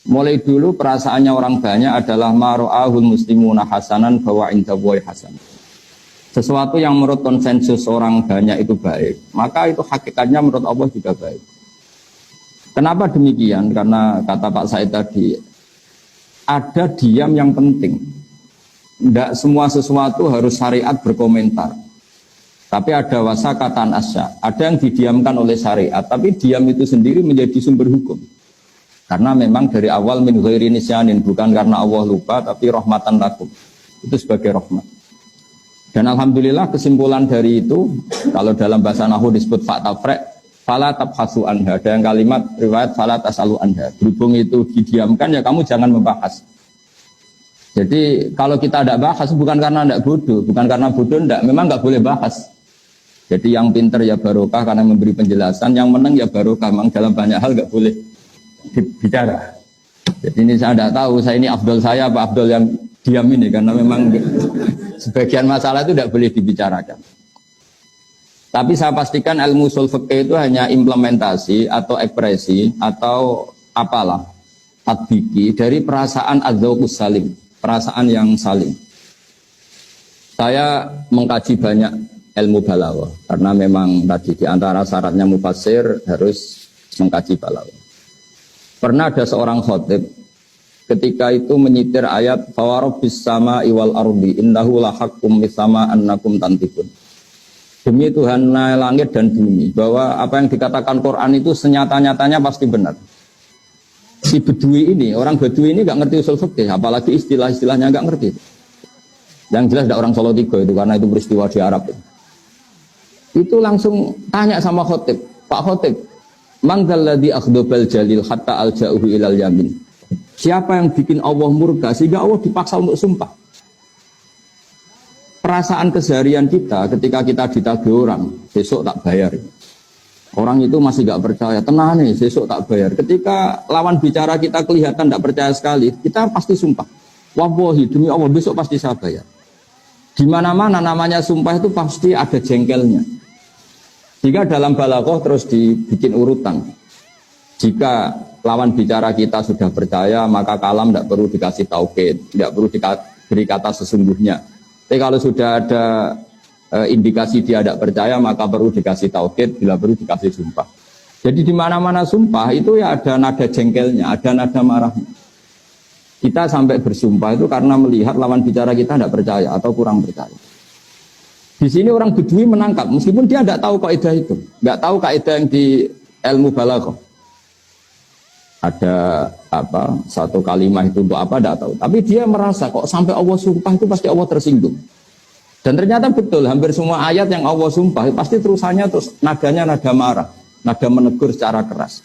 Mulai dulu perasaannya orang banyak adalah maro'ahul muslimuna hasanan bahwa indallahi hasan. Sesuatu yang menurut konsensus orang banyak itu baik, maka itu hakikatnya menurut Allah juga baik. Kenapa demikian? Karena kata Pak Said tadi, ada diam yang penting. Tidak semua sesuatu harus syariat berkomentar. Tapi ada wasakatan asya, ada yang didiamkan oleh syariat, tapi diam itu sendiri menjadi sumber hukum. Karena memang dari awal min ghairi nisyanin, bukan karena Allah lupa, tapi rahmatan lakum. Itu sebagai rahmat. Dan alhamdulillah kesimpulan dari itu, kalau dalam bahasa Nahwu disebut faktafrek, fala tabhasu anha. Ada yang kalimat riwayat fala tasalu anha. Berhubung itu didiamkan, ya kamu jangan membahas. Jadi kalau kita tidak bahas, bukan karena tidak bodoh, bukan karena bodoh tidak, memang nggak boleh bahas. Jadi yang pinter ya barokah karena memberi penjelasan, yang menang ya barokah, memang dalam banyak hal nggak boleh bicara. Jadi ini saya tidak tahu, saya ini afdol saya apa afdol yang diam ini, karena memang sebagian masalah itu tidak boleh dibicarakan. Tapi saya pastikan ilmu ushul fikih itu hanya implementasi atau ekspresi atau apalah tatbiki dari perasaan adzauqus salim, perasaan yang saling. Saya mengkaji banyak ilmu balaghah karena memang tadi di antara syaratnya mufassir harus mengkaji balaghah. Pernah ada seorang khatib ketika itu menyitir ayat fawarabbis sama'i wal ardi innahu lahaqqum mitsama annakum tantiqun. Demi Tuhan langit dan bumi, bahwa apa yang dikatakan Quran itu senyata-nyatanya pasti benar. Si Bedui ini, orang Bedui ini gak ngerti usul fikih, apalagi istilah-istilahnya gak ngerti. Yang jelas ada orang Solo Tiga itu, karena itu peristiwa di Arab. Itu langsung tanya sama khatib, Pak Khatib, man dzalladzi akhdabal jalil hatta alja'uhu ilal yamin. Siapa yang bikin Allah murka sehingga Allah dipaksa untuk sumpah? Perasaan keseharian kita ketika kita ditagih orang, besok tak bayar. Orang itu masih gak percaya, tenang nih, besok tak bayar. Ketika lawan bicara kita kelihatan tidak percaya sekali, kita pasti sumpah. Wallahi, demi Allah besok pasti saya bayar. Di mana-mana namanya sumpah itu pasti ada jengkelnya. Jika dalam balaghah terus dibikin urutan. Jika lawan bicara kita sudah percaya, maka kalam tidak perlu dikasih taukid, tidak perlu diberi kata sesungguhnya. Tapi kalau sudah ada indikasi dia tidak percaya, maka perlu dikasih taukid, bila perlu dikasih sumpah. Jadi di mana-mana sumpah itu ya ada nada jengkelnya, ada nada marahnya. Kita sampai bersumpah itu karena melihat lawan bicara kita tidak percaya atau kurang percaya. Di sini orang Bedui menangkap, meskipun dia tidak tahu kaidah itu, nggak tahu kaidah yang di ilmu balaghah. Ada apa satu kalimat itu untuk apa tidak tahu, tapi dia merasa kok sampai Allah sumpah itu pasti Allah tersinggung. Dan ternyata betul, hampir semua ayat yang Allah sumpah pasti terusannya terus nadanya nada marah, nada menegur secara keras.